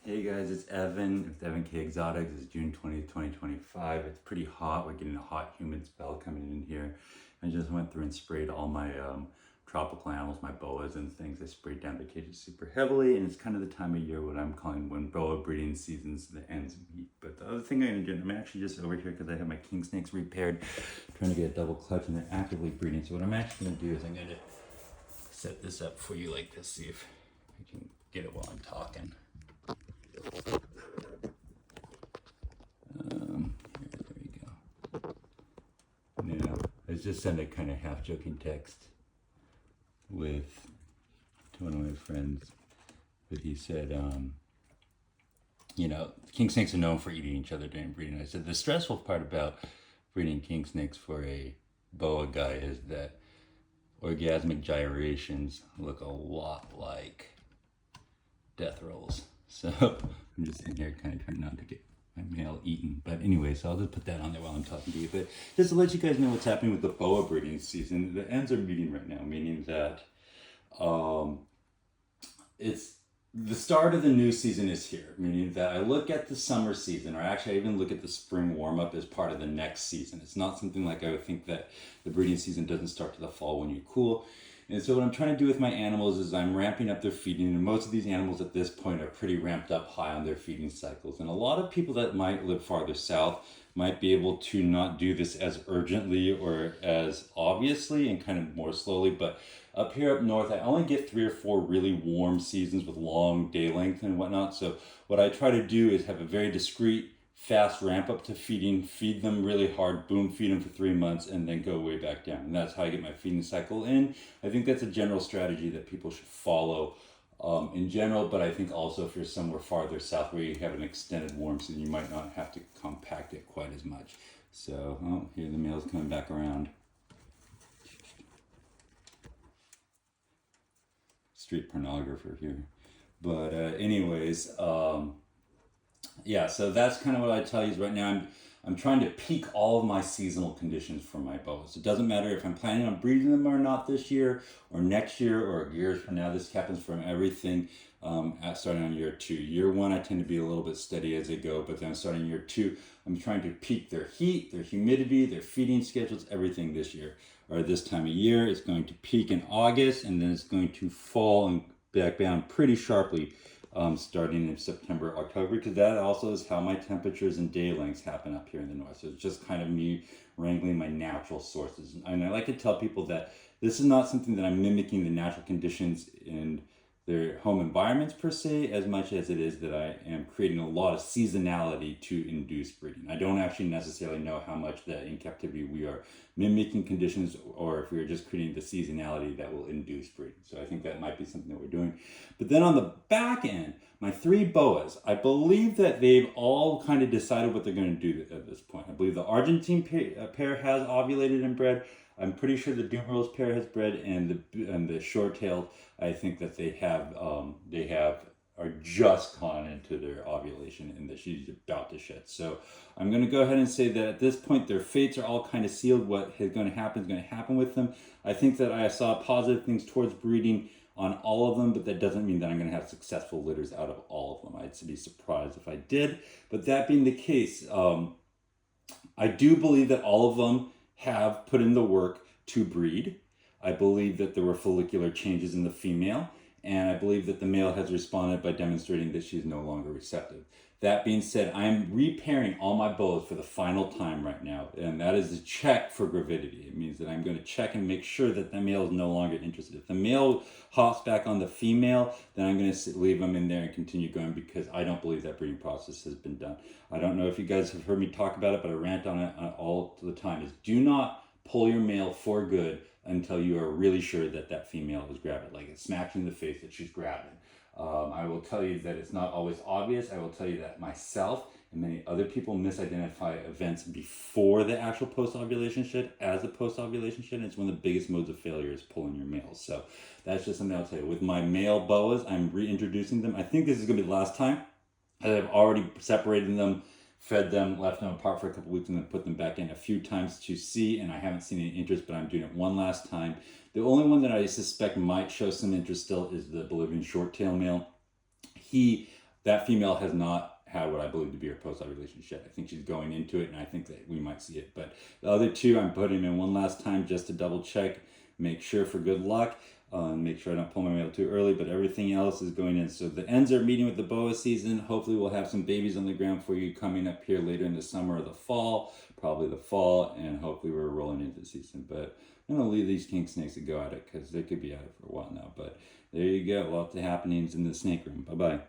Hey guys, it's Evan with Evan K Exotics. It's June 20th, 2025. It's pretty hot. We're getting a hot, humid spell coming in here. I just went through and sprayed all my tropical animals, my boas and things. I sprayed down the cages super heavily, and it's kind of the time of year what I'm calling when boa breeding season's the ends meet. But the other thing I'm going to do, I'm actually just over here because I have my king snakes repaired, trying to get a double clutch, and they're actively breeding. So what I'm actually going to do is I'm going to set this up for you like this, see if I can get it while I'm talking. There we go. Now, I just sent a kind of half joking text to one of my friends, but he said, king snakes are known for eating each other during breeding. I said the stressful part about breeding king snakes for a boa guy is that orgasmic gyrations look a lot like death rolls. So I'm just in here kind of trying not to get my male eaten. But anyway, so I'll just put that on there while I'm talking to you. But just to let you guys know what's happening with the boa breeding season, the ends are meeting right now, meaning that it's the start of the new season is here, meaning that I look at the summer season, or actually I even look at the spring warm-up as part of the next season. It's not something like I would think that the breeding season doesn't start to the fall when you cool. And so what I'm trying to do with my animals is I'm ramping up their feeding, and most of these animals at this point are pretty ramped up high on their feeding cycles. And a lot of people that might live farther south might be able to not do this as urgently or as obviously and kind of more slowly, but up here up north, I only get 3 or 4 really warm seasons with long day length and whatnot. So what I try to do is have a very discreet, fast ramp up to feeding, feed them really hard, boom, feed them for 3 months, and then go way back down. And that's how I get my feeding cycle in. I think that's a general strategy that people should follow in general, but I think also if you're somewhere farther south where you have an extended warm season, you might not have to compact it quite as much. So, here the male's coming back around. Street pornographer here. But anyways, yeah, so that's kind of what I tell you is right now I'm trying to peak all of my seasonal conditions for my boas. It doesn't matter if I'm planning on breeding them or not this year or next year or years from now. This happens from everything starting on year 2. Year 1, I tend to be a little bit steady as they go, but then starting year 2, I'm trying to peak their heat, their humidity, their feeding schedules, everything this year. Or this time of year, it's going to peak in August, and then it's going to fall and back down pretty sharply starting in September, October, because that also is how my temperatures and day lengths happen up here in the north. So it's just kind of me wrangling my natural sources. And I like to tell people that this is not something that I'm mimicking the natural conditions in their home environments per se, as much as it is that I am creating a lot of seasonality to induce breeding. I don't actually necessarily know how much that in captivity we are mimicking conditions or if we are just creating the seasonality that will induce breeding. So I think that might be something that we're doing. But then on the back end, my 3 boas, I believe that they've all kind of decided what they're going to do at this point. I believe the Argentine pair has ovulated and bred. I'm pretty sure the Dumerose pair has bred, and the short-tailed, I think that they are just gone into their ovulation and that she's about to shed. So I'm going to go ahead and say that at this point their fates are all kind of sealed. What is going to happen with them. I think that I saw positive things towards breeding on all of them, but that doesn't mean that I'm going to have successful litters out of all of them. I'd be surprised if I did. But that being the case, I do believe that all of them have put in the work to breed. I believe that there were follicular changes in the female, and I believe that the male has responded by demonstrating that she is no longer receptive. That being said, I am repairing all my boas for the final time right now, and that is a check for gravidity. It means that I'm going to check and make sure that the male is no longer interested. If the male hops back on the female, then I'm going to leave them in there and continue going because I don't believe that breeding process has been done. I don't know if you guys have heard me talk about it, but I rant on it all the time. Is do not pull your male for good until you are really sure that that female is gravid. Like it smacks you in the face that she's gravid. I will tell you that it's not always obvious. I will tell you that myself and many other people misidentify events before the actual post-ovulation shed as a post-ovulation shed. And it's one of the biggest modes of failure is pulling your males. So that's just something I'll tell you. With my male boas, I'm reintroducing them. I think this is going to be the last time. I've already separated them, fed them, left them apart for a couple weeks, and then put them back in a few times to see, and I haven't seen any interest, but I'm doing it one last time. The only one that I suspect might show some interest still is the Bolivian short tail male. He That female has not had what I believe to be her post-ovulation shed. I think she's going into it, and I think that we might see it. But the other two, I'm putting in one last time just to double check, make sure for good luck, make sure I don't pull my male too early, but everything else is going in. So the ends are meeting with the boa season. Hopefully we'll have some babies on the ground for you coming up here later in the summer or the fall, probably the fall, and hopefully we're rolling into the season. But I'm going to leave these king snakes to go at it because they could be at it for a while now. But there you go, lots of happenings in the snake room. Bye-bye.